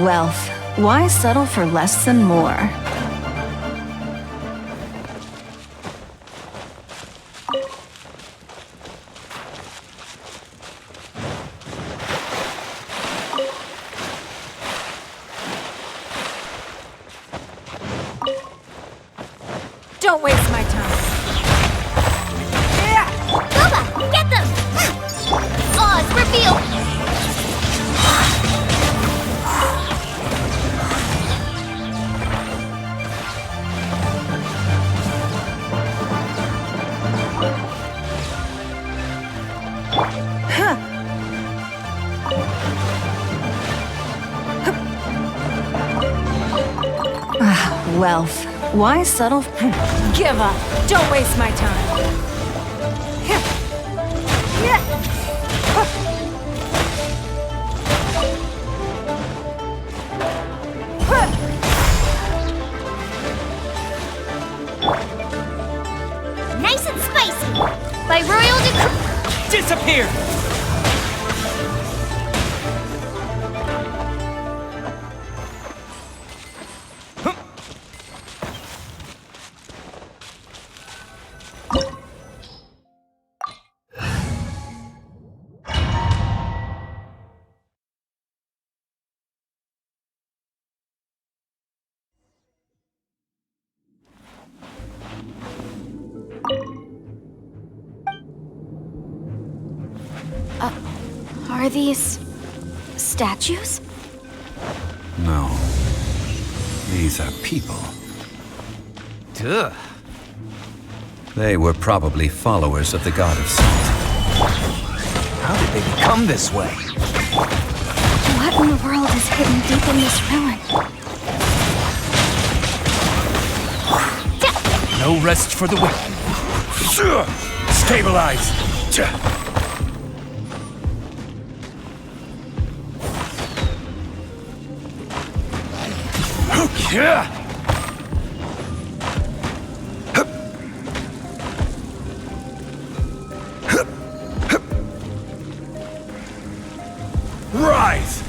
wealth. Why settle for less than more? Don't waste my time. Booba, get them! Oz, reveal! Wealth. Why settle? Give up. Don't waste my time. Nice and spicy! By royal decree... Disappear! Are these... statues? No. These are people. Duh. They were probably followers of the god of salt. How did they become this way? What in the world is hidden deep in this ruin? No rest for the wicked. Stabilize! Rise!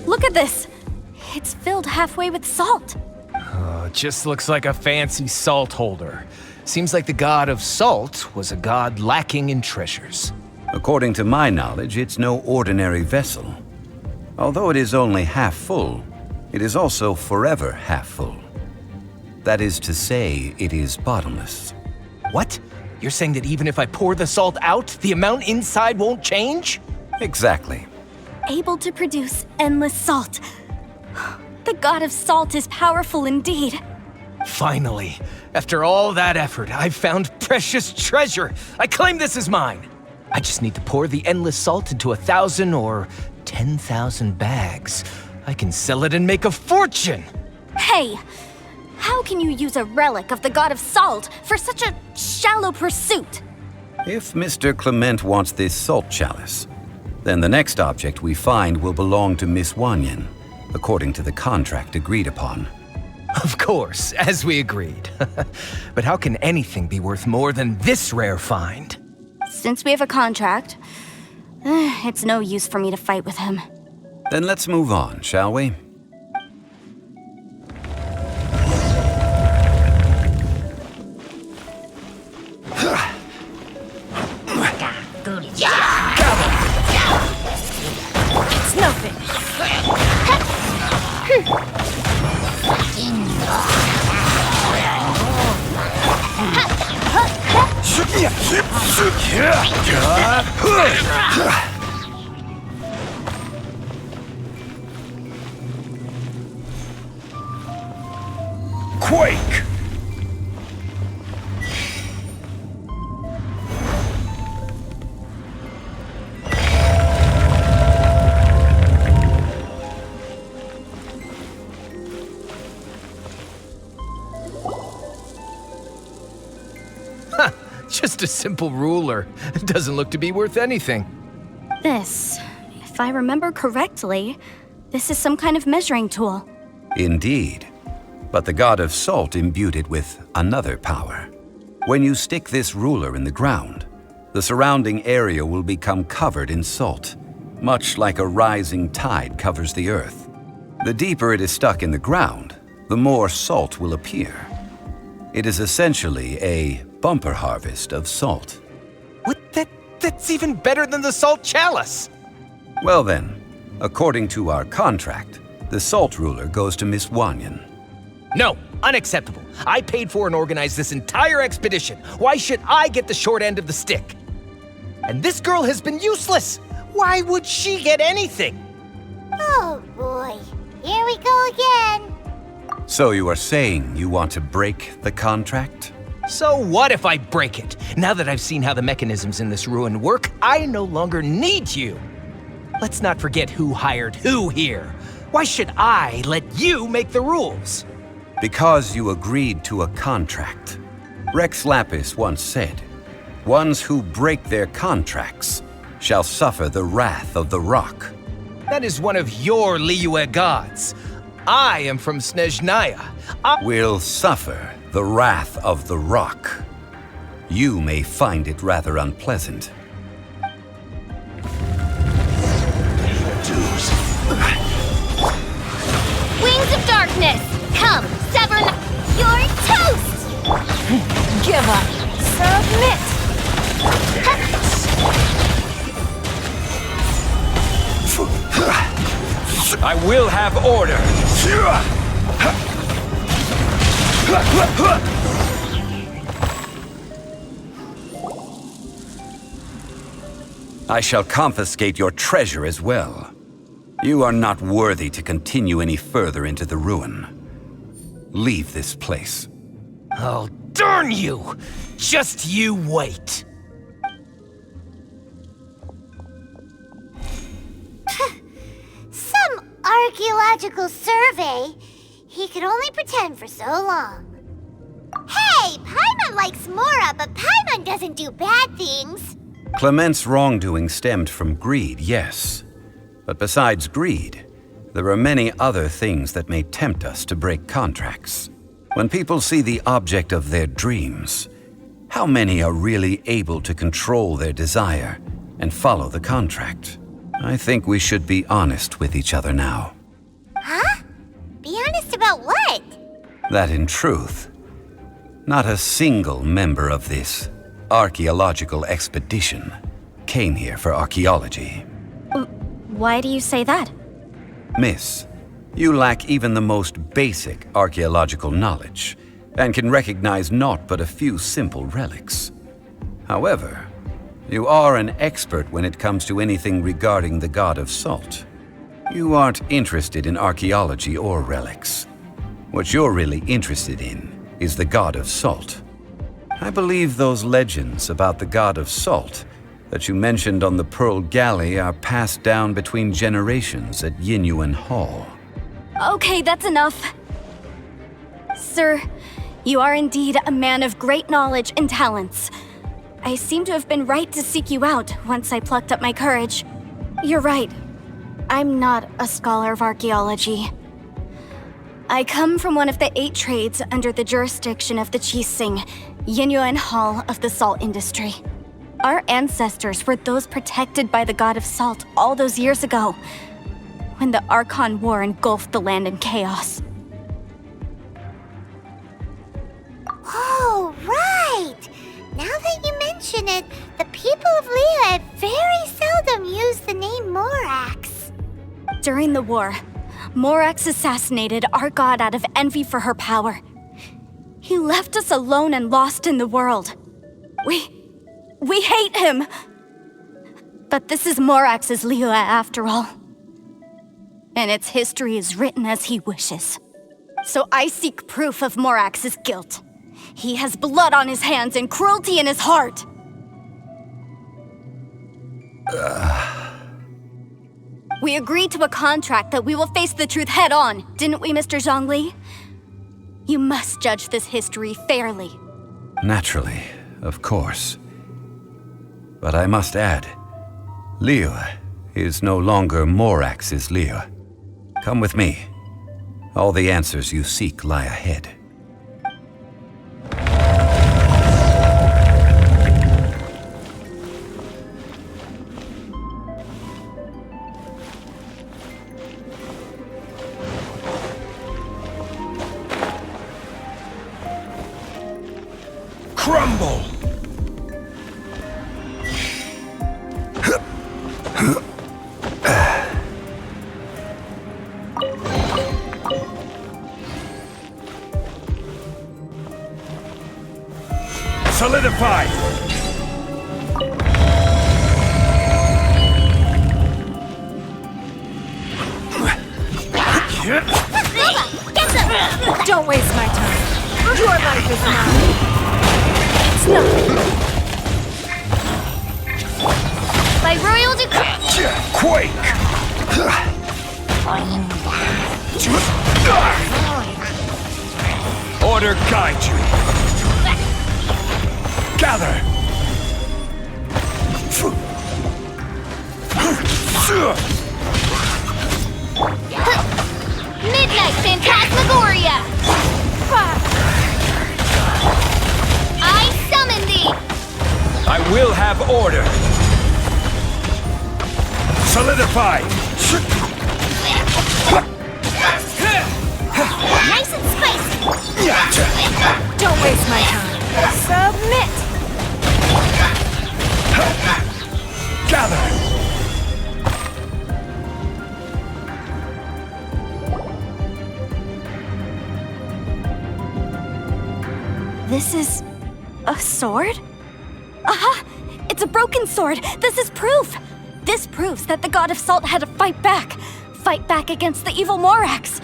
Look at this! It's filled halfway with salt. Just looks like a fancy salt holder. Seems like the god of salt was a god lacking in treasures. According to my knowledge, it's no ordinary vessel. Although it is only half full, it is also forever half full. That is to say, it is bottomless. What? You're saying that even if I pour the salt out, the amount inside won't change? Exactly. Able to produce endless salt. The god of salt is powerful indeed. Finally, after all that effort, I've found precious treasure. I claim this as mine. I just need to pour the endless salt into 1,000 or 10,000 bags. I can sell it and make a fortune. Hey! How can you use a relic of the god of salt for such a shallow pursuit? If Mr. Clement wants this salt chalice, then the next object we find will belong to Miss Wanyan, according to the contract agreed upon. Of course, as we agreed. But how can anything be worth more than this rare find? Since we have a contract, it's no use for me to fight with him. Then let's move on, shall we? It's nothing. Quake! Just a simple ruler. It doesn't look to be worth anything. This, if I remember correctly, this is some kind of measuring tool. Indeed. But the god of salt imbued it with another power. When you stick this ruler in the ground, the surrounding area will become covered in salt, much like a rising tide covers the earth. The deeper it is stuck in the ground, the more salt will appear. It is essentially a bumper harvest of salt. What? That's even better than the salt chalice! Well then, according to our contract, the salt ruler goes to Miss Wanyan. No, unacceptable. I paid for and organized this entire expedition. Why should I get the short end of the stick? And this girl has been useless. Why would she get anything? Oh boy, here we go again. So you are saying you want to break the contract? So what if I break it? Now that I've seen how the mechanisms in this ruin work, I no longer need you. Let's not forget who hired who here. Why should I let you make the rules? Because you agreed to a contract. Rex Lapis once said, "Ones who break their contracts shall suffer the wrath of the rock." That is one of your Liyue gods. I am from Snezhnaya. Will suffer the wrath of the rock. You may find it rather unpleasant. Wings of darkness, come, sever your toast! Give up. Submit. I will have order. I shall confiscate your treasure as well. You are not worthy to continue any further into the ruin. Leave this place. Oh, darn you! Just you wait. Some archaeological survey. He could only pretend for so long. Hey, Paimon likes Mora, but Paimon doesn't do bad things. Clement's wrongdoing stemmed from greed, yes. But besides greed, there are many other things that may tempt us to break contracts. When people see the object of their dreams, how many are really able to control their desire and follow the contract? I think we should be honest with each other now. Huh? Be honest about what? That in truth, not a single member of this archaeological expedition came here for archaeology. Why do you say that? Miss, you lack even the most basic archaeological knowledge and can recognize naught but a few simple relics. However, you are an expert when it comes to anything regarding the god of salt. You aren't interested in archaeology or relics. What you're really interested in is the god of salt. I believe those legends about the god of salt that you mentioned on the Pearl Galley are passed down between generations at Yinyuan Hall. Okay, that's enough. Sir, you are indeed a man of great knowledge and talents. I seem to have been right to seek you out once I plucked up my courage. You're right. I'm not a scholar of archaeology. I come from one of the 8 trades under the jurisdiction of the Qixing, Yinyuan Hall of the salt industry. Our ancestors were those protected by the god of salt all those years ago, when the Archon War engulfed the land in chaos. Oh, right! Now that you mention it, the people of Liyue very seldom use the name Morax. During the war, Morax assassinated our god out of envy for her power. He left us alone and lost in the world. We hate him! But this is Morax's Liyue after all. And its history is written as he wishes. So I seek proof of Morax's guilt. He has blood on his hands and cruelty in his heart. We agreed to a contract that we will face the truth head on, didn't we, Mr. Zhongli? You must judge this history fairly. Naturally, of course. But I must add, Liyue is no longer Morax's Liyue. Come with me. All the answers you seek lie ahead. Crumble! Solidify! Don't waste my time. Your life is mine. It's nothing. By royal decree. Quake! Order guide you. Gather! Midnight Phantasmagoria! I summon thee! I will have order. Solidify! Nice and spicy! Don't waste my time. Submit! Gather! This is a sword? Aha! It's a broken sword! This is proof! This proves that the god of salt had to fight back against the evil Morax.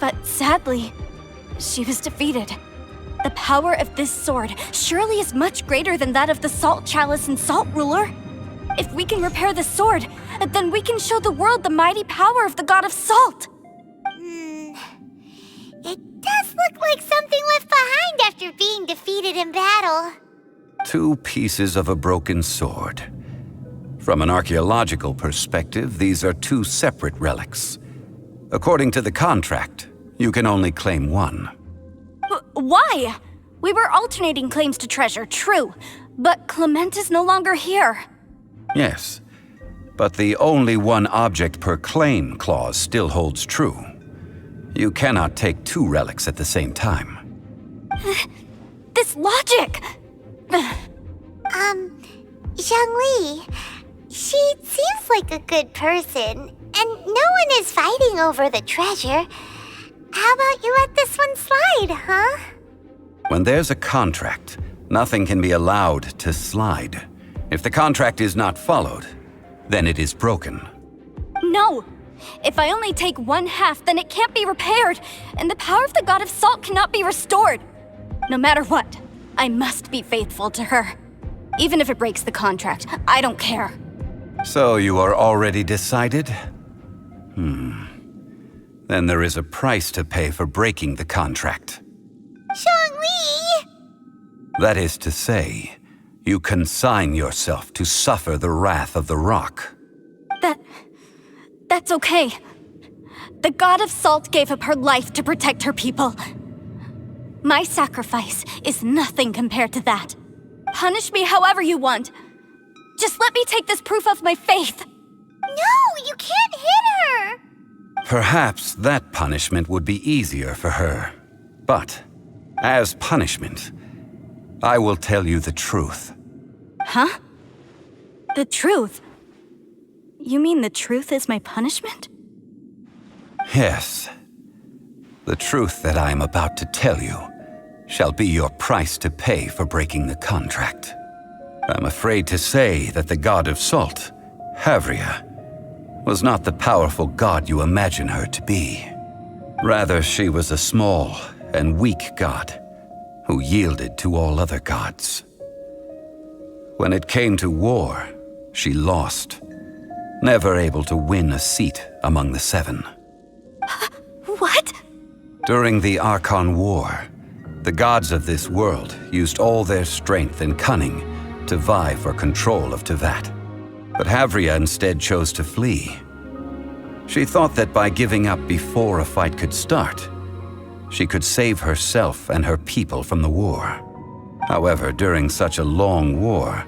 But sadly, she was defeated. The power of this sword surely is much greater than that of the Salt Chalice and Salt Ruler. If we can repair the sword, then we can show the world the mighty power of the god of salt. It does look like something left behind after being defeated in battle. 2 pieces of a broken sword. From an archaeological perspective, these are 2 separate relics. According to the contract, you can only claim one. Why? We were alternating claims to treasure, true, but Clement is no longer here. Yes, but the only one object per claim clause still holds true. You cannot take 2 relics at the same time. This logic! Zhongli, she seems like a good person, and no one is fighting over the treasure. How about you let this one slide, huh? When there's a contract, nothing can be allowed to slide. If the contract is not followed, then it is broken. No! If I only take 1/2, then it can't be repaired, and the power of the god of salt cannot be restored. No matter what, I must be faithful to her. Even if it breaks the contract, I don't care. So you are already decided? Then there is a price to pay for breaking the contract. Zhongli! That is to say, you consign yourself to suffer the wrath of the rock. That's okay. The god of salt gave up her life to protect her people. My sacrifice is nothing compared to that. Punish me however you want. Just let me take this proof of my faith. No, you can't hit her! Perhaps that punishment would be easier for her. But, as punishment, I will tell you the truth. Huh? The truth? You mean the truth is my punishment? Yes. The truth that I am about to tell you shall be your price to pay for breaking the contract. I'm afraid to say that the god of salt, Havria, was not the powerful god you imagine her to be. Rather, she was a small and weak god who yielded to all other gods. When it came to war, she lost, never able to win a seat among the 7. What? During the Archon War, the gods of this world used all their strength and cunning to vie for control of Tevat. But Havria instead chose to flee. She thought that by giving up before a fight could start, she could save herself and her people from the war. However, during such a long war,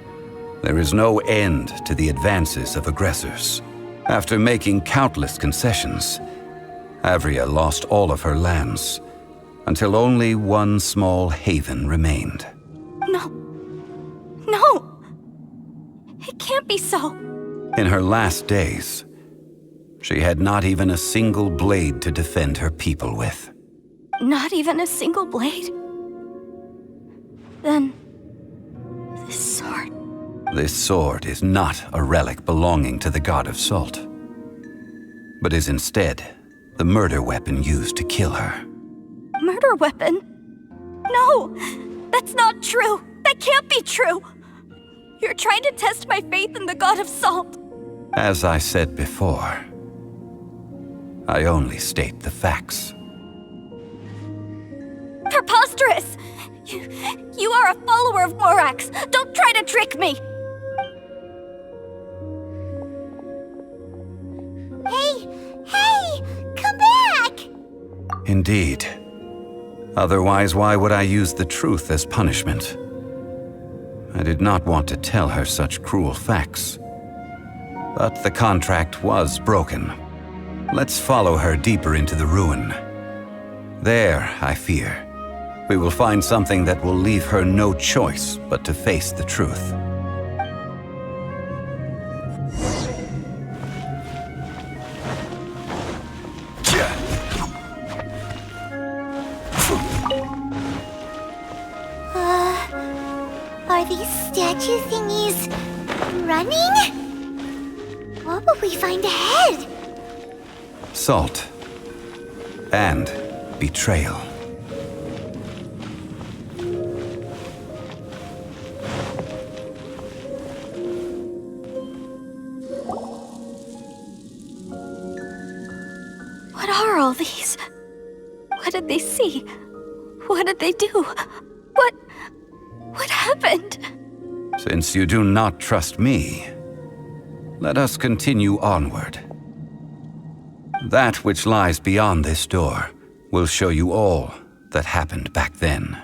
there is no end to the advances of aggressors. After making countless concessions, Havria lost all of her lands, until only one small haven remained. No. No! It can't be so. In her last days, she had not even a single blade to defend her people with. Not even a single blade? Then... this sword... This sword is not a relic belonging to the god of salt, but is instead the murder weapon used to kill her. Murder weapon? No! That's not true! That can't be true! You're trying to test my faith in the god of salt! As I said before, I only state the facts. Preposterous! You are a follower of Morax! Don't try to trick me! Hey! Come back! Indeed. Otherwise, why would I use the truth as punishment? I did not want to tell her such cruel facts. But the contract was broken. Let's follow her deeper into the ruin. There, I fear, we will find something that will leave her no choice but to face the truth. Are these statue thingies running? What will we find ahead? Salt and betrayal. What are all these? What did they see? What did they do? What happened? Since you do not trust me, let us continue onward. That which lies beyond this door will show you all that happened back then.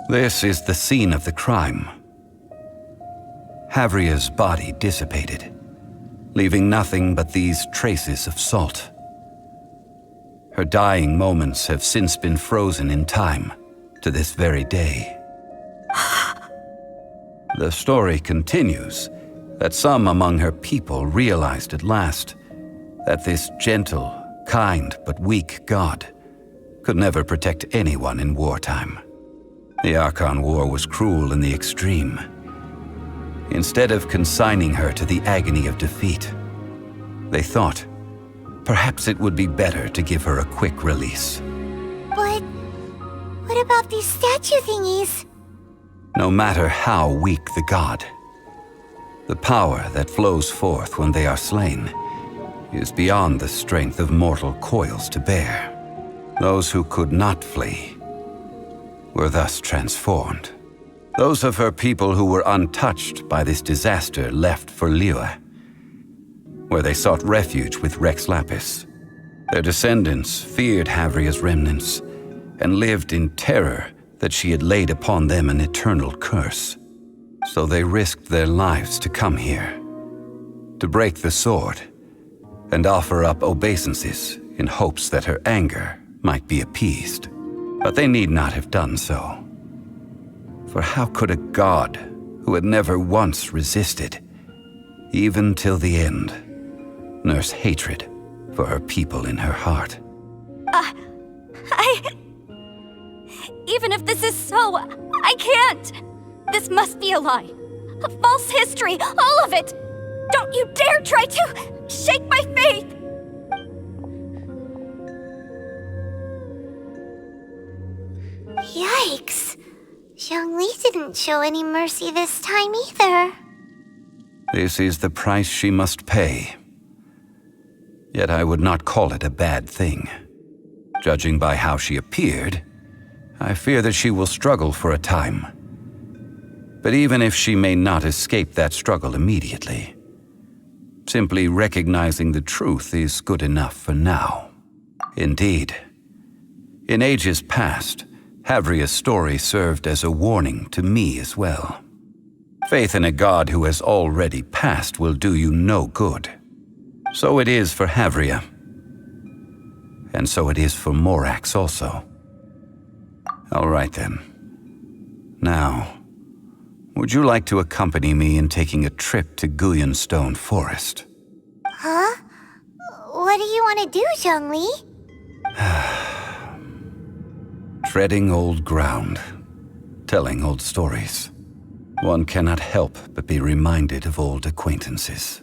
This is the scene of the crime. Havria's body dissipated, leaving nothing but these traces of salt. Her dying moments have since been frozen in time to this very day. The story continues that some among her people realized at last that this gentle, kind, but weak god could never protect anyone in wartime. The Archon War was cruel in the extreme. Instead of consigning her to the agony of defeat, they thought perhaps it would be better to give her a quick release. But what about these statue thingies? No matter how weak the god, the power that flows forth when they are slain is beyond the strength of mortal coils to bear. Those who could not flee were thus transformed. Those of her people who were untouched by this disaster left for Liyue, where they sought refuge with Rex Lapis. Their descendants feared Havria's remnants and lived in terror that she had laid upon them an eternal curse. So they risked their lives to come here, to break the sword, and offer up obeisances in hopes that her anger might be appeased. But they need not have done so. For how could a god who had never once resisted, even till the end, nurse hatred for her people in her heart? Even if this is so, I can't! This must be a lie. A false history, all of it! Don't you dare try to shake my faith! Yikes. Zhongli didn't show any mercy this time either. This is the price she must pay. Yet I would not call it a bad thing. Judging by how she appeared, I fear that she will struggle for a time. But even if she may not escape that struggle immediately, simply recognizing the truth is good enough for now. Indeed, in ages past, Havria's story served as a warning to me as well. Faith in a god who has already passed will do you no good. So it is for Havria. And so it is for Morax also. All right then. Now, would you like to accompany me in taking a trip to Guyonstone Forest? Huh? What do you want to do, Zhongli? Treading old ground, telling old stories. One cannot help but be reminded of old acquaintances.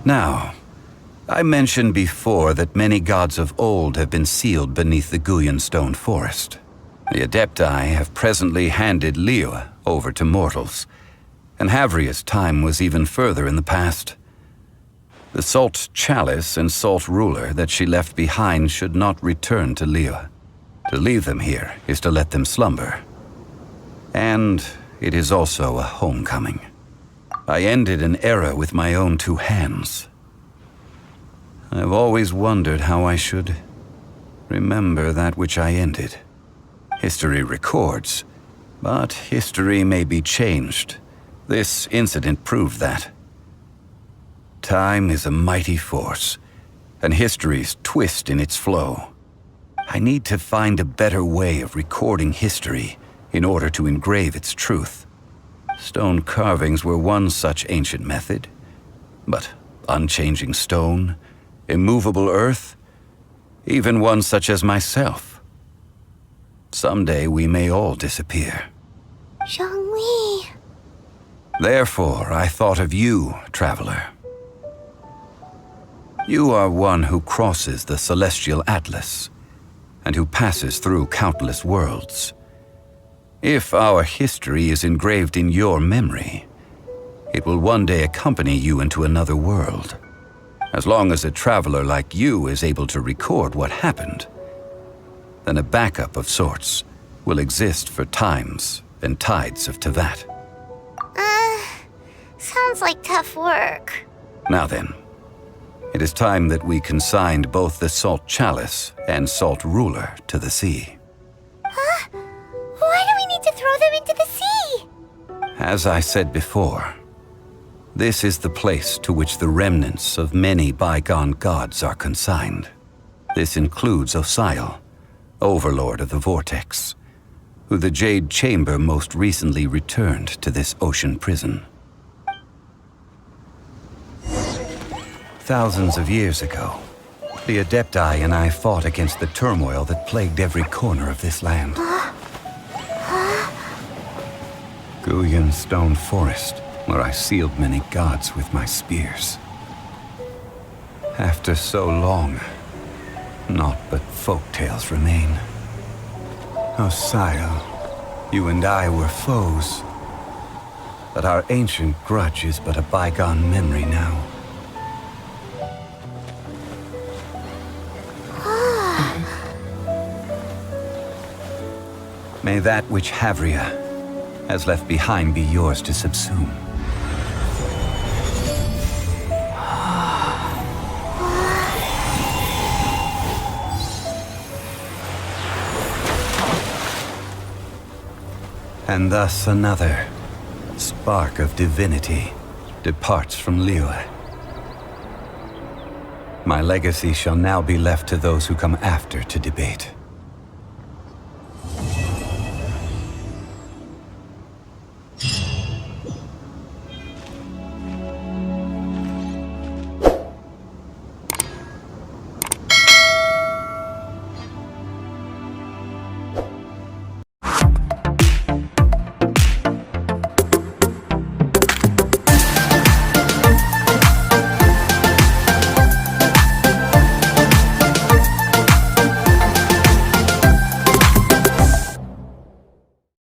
Now, I mentioned before that many gods of old have been sealed beneath the Guyonstone Forest. The Adepti have presently handed Liyue over to mortals, and Havria's time was even further in the past. The Salt Chalice and Salt Ruler that she left behind should not return to Liyue. To leave them here is to let them slumber. And it is also a homecoming. I ended an era with my own two hands. I've always wondered how I should remember that which I ended. History records, but history may be changed. This incident proved that. Time is a mighty force, and history's twist in its flow. I need to find a better way of recording history in order to engrave its truth. Stone carvings were one such ancient method, but unchanging stone, immovable earth, even one such as myself. Someday we may all disappear. Zhongli. Therefore, I thought of you, traveler. You are one who crosses the celestial atlas, and who passes through countless worlds. If our history is engraved in your memory, it will one day accompany you into another world. As long as a traveler like you is able to record what happened, then a backup of sorts will exist for times and tides of Teyvat. Sounds like tough work. Now then, it is time that we consigned both the Salt Chalice and Salt Ruler to the sea. Huh? Why do we need to throw them into the sea? As I said before, this is the place to which the remnants of many bygone gods are consigned. This includes Osial, Overlord of the Vortex, who the Jade Chamber most recently returned to this ocean prison. Thousands of years ago, the Adepti and I fought against the turmoil that plagued every corner of this land. Guyan Stone Forest, where I sealed many gods with my spears. After so long, naught but folk tales remain. Osial, you and I were foes, but our ancient grudge is but a bygone memory now. May that which Havria has left behind be yours to subsume. And thus another spark of divinity departs from Liyue. My legacy shall now be left to those who come after to debate.